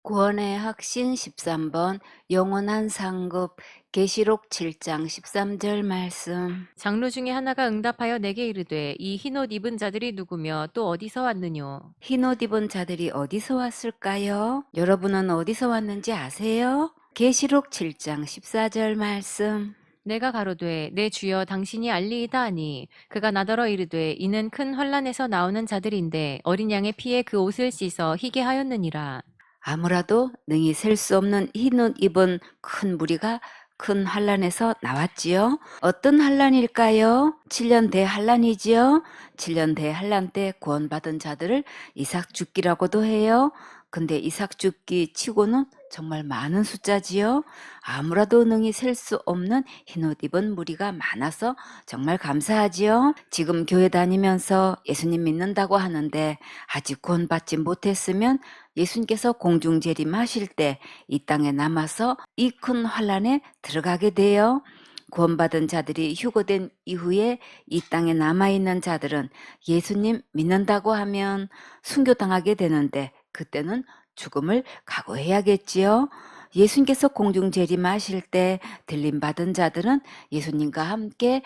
구원의 확신 13번 영원한 상급 계시록 7장 13절 말씀. 장로 중에 하나가 응답하여 내게 이르되 이 흰옷 입은 자들이 누구며 또 어디서 왔느뇨. 흰옷 입은 자들이 어디서 왔을까요? 여러분은 어디서 왔는지 아세요? 계시록 7장 14절 말씀. 내가 가로되 내 주여 당신이 알리이다 하니 그가 나더러 이르되 이는 큰 환란에서 나오는 자들인데 어린 양의 피에 그 옷을 씻어 희게 하였느니라. 아무라도 능히 셀 수 없는 흰옷 입은 큰 무리가 큰 환란에서 나왔지요. 어떤 환란일까요? 7년 대환란이지요. 7년 대환란 때 구원받은 자들을 이삭 죽기라고도 해요. 근데 이삭 죽기 치고는 정말 많은 숫자지요. 아무라도 능히 셀 수 없는 흰옷 입은 무리가 많아서 정말 감사하지요. 지금 교회 다니면서 예수님 믿는다고 하는데 아직 구원받지 못했으면 예수님께서 공중 재림하실 때 이 땅에 남아서 이 큰 환란에 들어가게 돼요. 구원받은 자들이 휴거된 이후에 이 땅에 남아있는 자들은 예수님 믿는다고 하면 순교당하게 되는데 그때는 죽음을 각오해야겠지요. 예수님께서 공중 재림하실 때 들림받은 자들은 예수님과 함께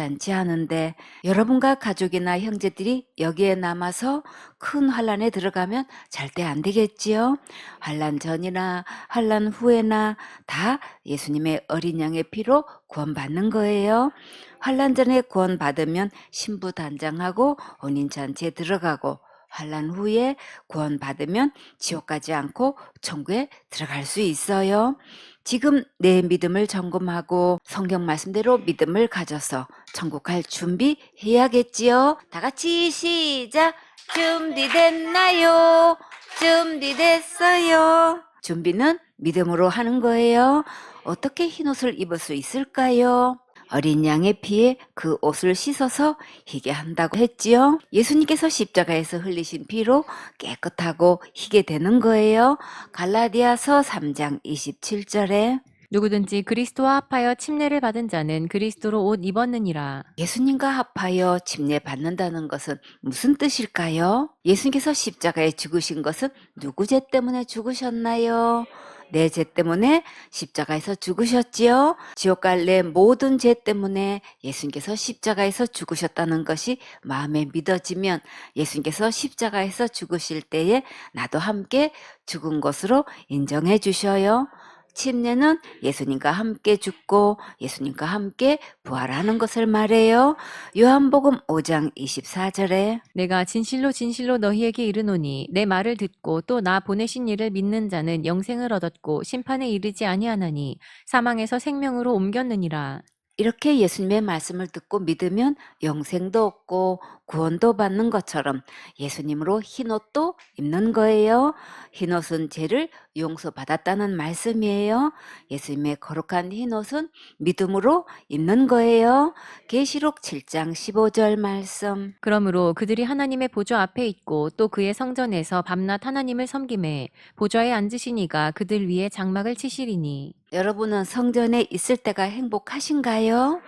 혼인잔치하는데 여러분과 가족이나 형제들이 여기에 남아서 큰 환란에 들어가면 절대 안 되겠지요. 환란 전이나 환란 후에나 다 예수님의 어린 양의 피로 구원받는 거예요. 환란 전에 구원받으면 신부 단장하고 혼인잔치에 들어가고 환란 후에 구원받으면 지옥 가지 않고 천국에 들어갈 수 있어요. 지금 내 믿음을 점검하고 성경 말씀대로 믿음을 가져서 천국 갈 준비해야겠지요. 다 같이 시작. 준비됐나요? 준비됐어요. 준비는 믿음으로 하는 거예요. 어떻게 흰옷을 입을 수 있을까요? 어린 양의 피에 그 옷을 씻어서 희게 한다고 했지요. 예수님께서 십자가에서 흘리신 피로 깨끗하고 희게 되는 거예요. 갈라디아서 3장 27절에 누구든지 그리스도와 합하여 침례를 받은 자는 그리스도로 옷 입었느니라. 예수님과 합하여 침례 받는다는 것은 무슨 뜻일까요? 예수님께서 십자가에 죽으신 것은 누구 죄 때문에 죽으셨나요? 내 죄 때문에 십자가에서 죽으셨지요. 지옥 갈 내 모든 죄 때문에 예수님께서 십자가에서 죽으셨다는 것이 마음에 믿어지면 예수님께서 십자가에서 죽으실 때에 나도 함께 죽은 것으로 인정해 주셔요. 침례는 예수님과 함께 죽고 예수님과 함께 부활하는 것을 말해요. 요한복음 5장 24절에 내가 진실로 진실로 너희에게 이르노니 내 말을 듣고 또 나 보내신 이를 믿는 자는 영생을 얻었고 심판에 이르지 아니하나니 사망에서 생명으로 옮겼느니라. 이렇게 예수님의 말씀을 듣고 믿으면 영생도 얻고 구원도 받는 것처럼 예수님으로 흰옷도 입는 거예요. 흰옷은 죄를 용서받았다는 말씀이에요. 예수님의 거룩한 흰옷은 믿음으로 입는 거예요. 계시록 7장 15절 말씀. 그러므로 그들이 하나님의 보좌 앞에 있고 또 그의 성전에서 밤낮 하나님을 섬김에 보좌에 앉으신 이가 그들 위에 장막을 치시리니. 여러분은 성전에 있을 때가 행복하신가요?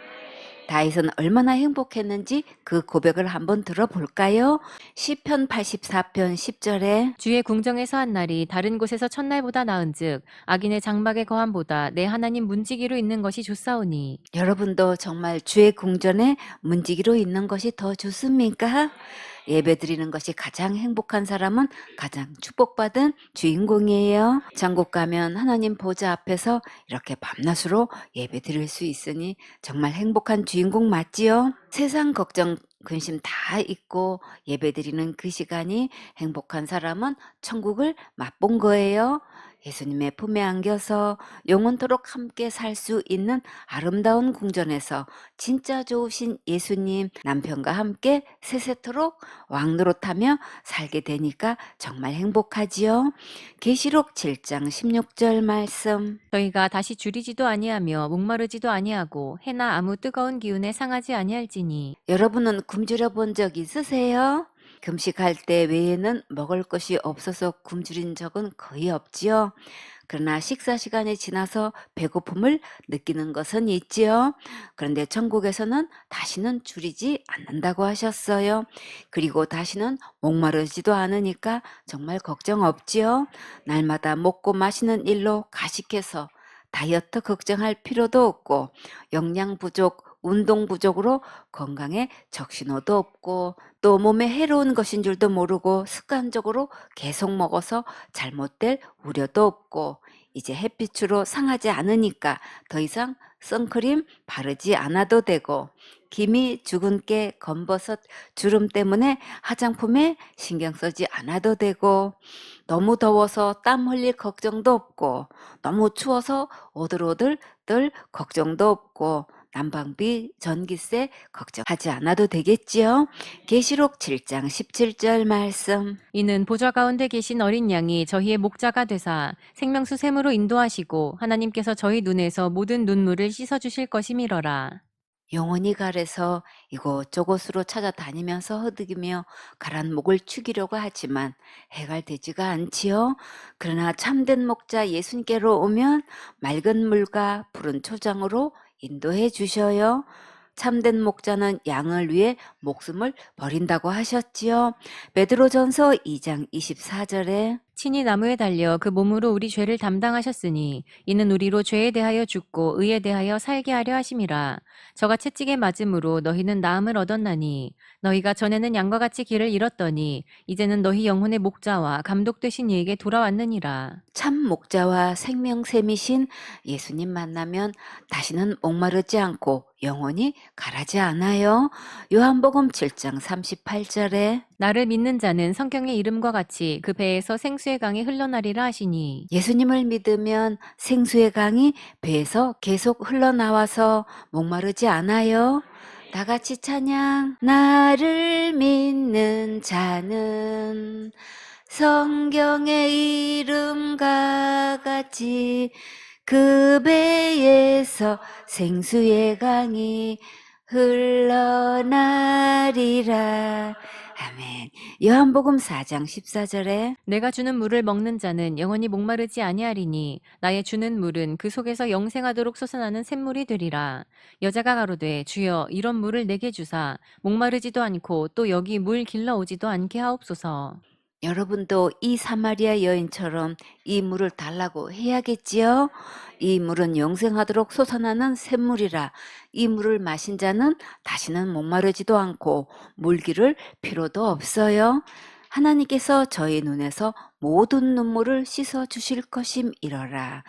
다윗은 얼마나 행복했는지 그 고백을 한번 들어볼까요? 시편 84편 10절에 주의 궁정에서 한 날이 다른 곳에서 첫날보다 나은즉 악인의 장막의 거함보다 내 하나님 문지기로 있는 것이 좋사오니. 여러분도 정말 주의 궁전에 문지기로 있는 것이 더 좋습니까? 예배 드리는 것이 가장 행복한 사람은 가장 축복받은 주인공이에요. 천국 가면 하나님 보좌 앞에서 이렇게 밤낮으로 예배 드릴 수 있으니 정말 행복한 주인공 맞지요? 세상 걱정 근심 다 잊고 예배 드리는 그 시간이 행복한 사람은 천국을 맛본 거예요. 예수님의 품에 안겨서 영원토록 함께 살 수 있는 아름다운 궁전에서 진짜 좋으신 예수님 남편과 함께 세세토록 왕노릇하며 살게 되니까 정말 행복하지요. 계시록 7장 16절 말씀. 저희가 다시 줄이지도 아니하며 목마르지도 아니하고 해나 아무 뜨거운 기운에 상하지 아니할지니. 여러분은 굶주려 본 적 있으세요? 금식할 때 외에는 먹을 것이 없어서 굶주린 적은 거의 없지요. 그러나 식사 시간이 지나서 배고픔을 느끼는 것은 있지요. 그런데 천국에서는 다시는 줄이지 않는다고 하셨어요. 그리고 다시는 목마르지도 않으니까 정말 걱정 없지요. 날마다 먹고 마시는 일로 가식해서 다이어트 걱정할 필요도 없고 영양 부족, 운동 부족으로 건강에 적신호도 없고 또 몸에 해로운 것인 줄도 모르고 습관적으로 계속 먹어서 잘못될 우려도 없고 이제 햇빛으로 상하지 않으니까 더 이상 선크림 바르지 않아도 되고 김이 죽은 깨 검버섯 주름 때문에 화장품에 신경 쓰지 않아도 되고 너무 더워서 땀 흘릴 걱정도 없고 너무 추워서 오들오들 떨 걱정도 없고 난방비, 전기세 걱정하지 않아도 되겠지요. 계시록 7장 17절 말씀. 이는 보좌 가운데 계신 어린 양이 저희의 목자가 되사 생명수 샘으로 인도하시고 하나님께서 저희 눈에서 모든 눈물을 씻어 주실 것이미러라. 영혼이 가래서 이곳저곳으로 찾아다니면서 허득이며 가란 목을 축이려고 하지만 해갈되지가 않지요. 그러나 참된 목자 예수님께로 오면 맑은 물과 푸른 초장으로 인도해 주셔요. 참된 목자는 양을 위해 목숨을 버린다고 하셨지요. 베드로전서 2장 24절에 친히 나무에 달려 그 몸으로 우리 죄를 담당하셨으니 이는 우리로 죄에 대하여 죽고 의에 대하여 살게 하려 하심이라. 저가 채찍에 맞음으로 너희는 나음을 얻었나니 너희가 전에는 양과 같이 길을 잃었더니 이제는 너희 영혼의 목자와 감독 되신 이에게 돌아왔느니라. 참 목자와 생명샘이신 예수님 만나면 다시는 목마르지 않고 영원히 가라지 않아요. 요한복음 7장 38절에 나를 믿는 자는 성경의 이름과 같이 그 배에서 생수의 강이 흘러나리라 하시니 예수님을 믿으면 생수의 강이 배에서 계속 흘러나와서 목마르지 않아요. 다 같이 찬양. 나를 믿는 자는 성경의 이름과 같이 그 배에서 생수의 강이 흘러나리라. 아멘. 요한복음 4장 14절에 내가 주는 물을 먹는 자는 영원히 목마르지 아니하리니 나의 주는 물은 그 속에서 영생하도록 솟아나는 샘물이 되리라. 여자가 가로되 주여 이런 물을 내게 주사 목마르지도 않고 또 여기 물 길러오지도 않게 하옵소서. 여러분도 이 사마리아 여인처럼 이 물을 달라고 해야겠지요? 이 물은 영생하도록 솟아나는 샘물이라 이 물을 마신 자는 다시는 목마르지도 않고 물기를 필요도 없어요. 하나님께서 저희 눈에서 모든 눈물을 씻어 주실 것임이러라.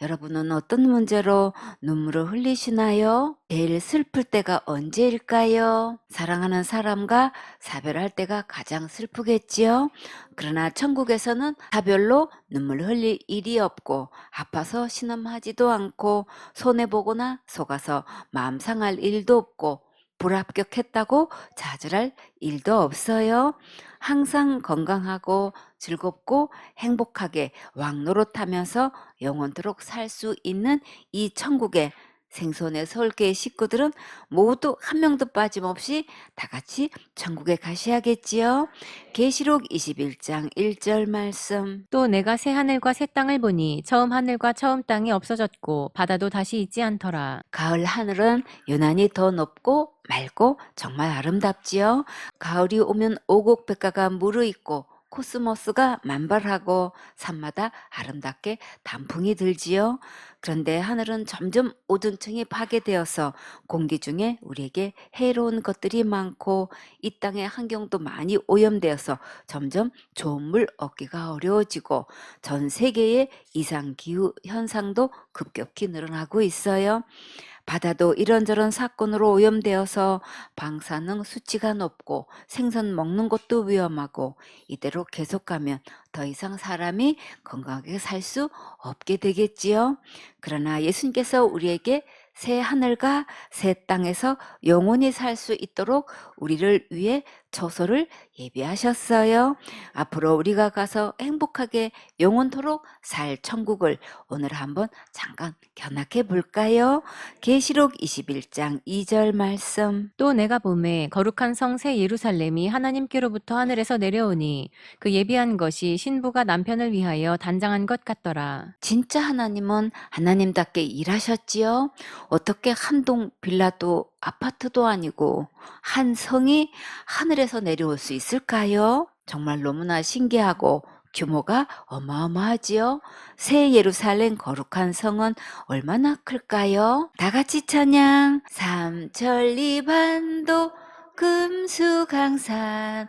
여러분은 어떤 문제로 눈물을 흘리시나요? 제일 슬플 때가 언제일까요? 사랑하는 사람과 사별할 때가 가장 슬프겠지요? 그러나 천국에서는 사별로 눈물 흘릴 일이 없고 아파서 신음하지도 않고 손해보거나 속아서 마음 상할 일도 없고 불합격했다고 좌절할 일도 없어요. 항상 건강하고 즐겁고 행복하게 왕노릇하면서 영원토록 살 수 있는 이 천국에 생손의 서울교회 식구들은 모두 한 명도 빠짐없이 다 같이 천국에 가셔야겠지요. 계시록 21장 1절 말씀. 또 내가 새 하늘과 새 땅을 보니 처음 하늘과 처음 땅이 없어졌고 바다도 다시 있지 않더라. 가을 하늘은 유난히 더 높고 맑고 정말 아름답지요. 가을이 오면 오곡백과가 무르익고 코스모스가 만발하고 산마다 아름답게 단풍이 들지요. 그런데 하늘은 점점 오존층이 파괴되어서 공기 중에 우리에게 해로운 것들이 많고 이 땅의 환경도 많이 오염되어서 점점 좋은 물 얻기가 어려워지고 전 세계의 이상기후 현상도 급격히 늘어나고 있어요. 바다도 이런저런 사건으로 오염되어서 방사능 수치가 높고 생선 먹는 것도 위험하고 이대로 계속 가면 더 이상 사람이 건강하게 살 수 없게 되겠지요. 그러나 예수님께서 우리에게 새 하늘과 새 땅에서 영원히 살 수 있도록 우리를 위해 처소를 예비하셨어요. 앞으로 우리가 가서 행복하게 영원토록 살 천국을 오늘 한번 잠깐 견학해 볼까요? 계시록 21장 2절 말씀. 또 내가 보매 거룩한 성 새 예루살렘이 하나님께로부터 하늘에서 내려오니 그 예비한 것이 신부가 남편을 위하여 단장한 것 같더라. 진짜 하나님은 하나님답게 일하셨지요. 어떻게 한 동 빌라도 아파트도 아니고 한 성이 하늘에서 내려올 수 있을까요? 정말 너무나 신기하고 규모가 어마어마하지요. 새 예루살렘 거룩한 성은 얼마나 클까요? 다 같이 찬양. 삼천리 반도 금수강산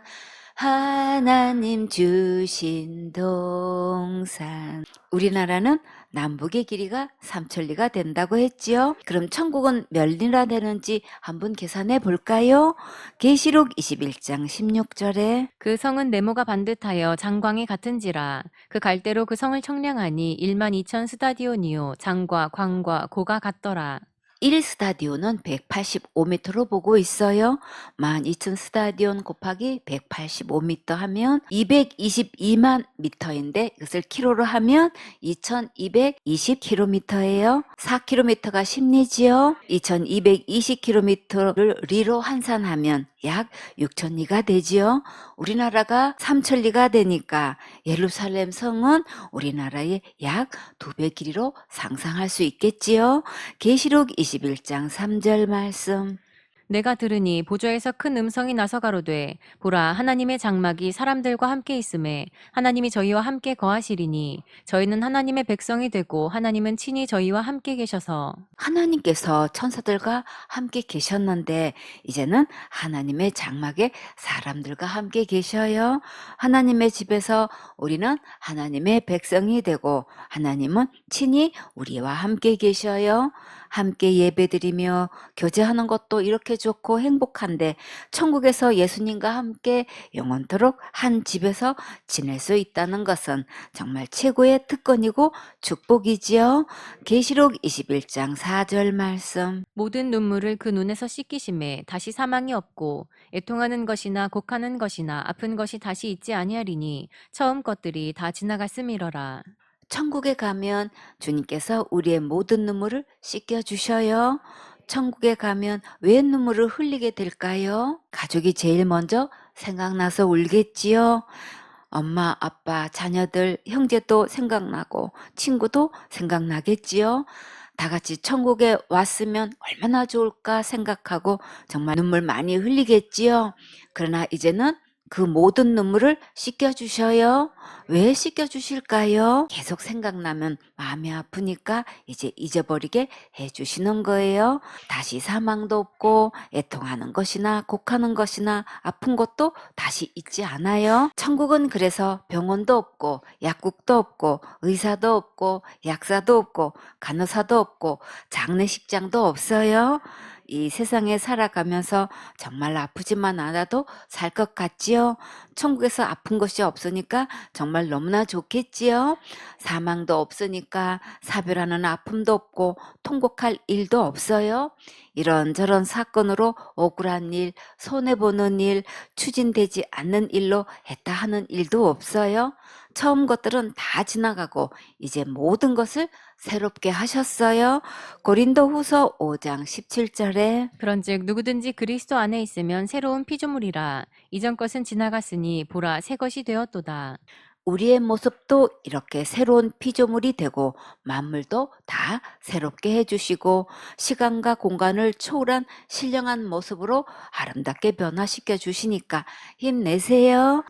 하나님 주신 동산. 우리나라는 남북의 길이가 3천리가 된다고 했지요. 그럼 천국은 몇 리나 되는지 한번 계산해 볼까요? 계시록 21장 16절에 그 성은 네모가 반듯하여 장광이 같은지라 그 갈대로 그 성을 청량하니 1만 2천 스타디오니요 장과 광과 고가 같더라. 1스타디온은 185m로 보고 있어요. 12,000 스타디온 곱하기 185m 하면 222만 미터인데 이것을 키로로 하면 2220km예요. 4km가 10리지요. 2220km를 리로 환산하면 약 6천리가 되지요. 우리나라가 3천리가 되니까 예루살렘 성은 우리나라의 약 2배 길이로 상상할 수 있겠지요. 계시록 21장 3절 말씀. 내가 들으니 보좌에서 큰 음성이 나서 가로되 보라 하나님의 장막이 사람들과 함께 있음에 하나님이 저희와 함께 거하시리니 저희는 하나님의 백성이 되고 하나님은 친히 저희와 함께 계셔서 하나님께서 천사들과 함께 계셨는데 이제는 하나님의 장막에 사람들과 함께 계셔요. 하나님의 집에서 우리는 하나님의 백성이 되고 하나님은 친히 우리와 함께 계셔요. 함께 예배드리며 교제하는 것도 이렇게 좋고 행복한데 천국에서 예수님과 함께 영원토록 한 집에서 지낼 수 있다는 것은 정말 최고의 특권이고 축복이지요. 계시록 21장 4절 말씀. 모든 눈물을 그 눈에서 씻기심에 다시 사망이 없고 애통하는 것이나 곡하는 것이나 아픈 것이 다시 있지 아니하리니 처음 것들이 다 지나갔음이러라. 천국에 가면 주님께서 우리의 모든 눈물을 씻겨주셔요. 천국에 가면 왜 눈물을 흘리게 될까요? 가족이 제일 먼저 생각나서 울겠지요. 엄마, 아빠, 자녀들, 형제도 생각나고 친구도 생각나겠지요. 다 같이 천국에 왔으면 얼마나 좋을까 생각하고 정말 눈물 많이 흘리겠지요. 그러나 이제는 그 모든 눈물을 씻겨주셔요. 왜 씻겨주실까요? 계속 생각나면 마음이 아프니까 이제 잊어버리게 해주시는 거예요. 다시 사망도 없고 애통하는 것이나 곡하는 것이나 아픈 것도 다시 있지 않아요. 천국은 그래서 병원도 없고 약국도 없고 의사도 없고 약사도 없고 간호사도 없고 장례식장도 없어요. 이 세상에 살아가면서 정말 아프지만 않아도 살 것 같지요? 천국에서 아픈 것이 없으니까 정말 너무나 좋겠지요? 사망도 없으니까 사별하는 아픔도 없고 통곡할 일도 없어요? 이런저런 사건으로 억울한 일, 손해보는 일, 추진되지 않는 일로 했다 하는 일도 없어요? 처음 것들은 다 지나가고 이제 모든 것을 새롭게 하셨어요. 고린도 후서 5장 17절에 그런즉 누구든지 그리스도 안에 있으면 새로운 피조물이라 이전 것은 지나갔으니 보라 새 것이 되었도다. 우리의 모습도 이렇게 새로운 피조물이 되고 만물도 다 새롭게 해주시고 시간과 공간을 초월한 신령한 모습으로 아름답게 변화시켜 주시니까 힘내세요.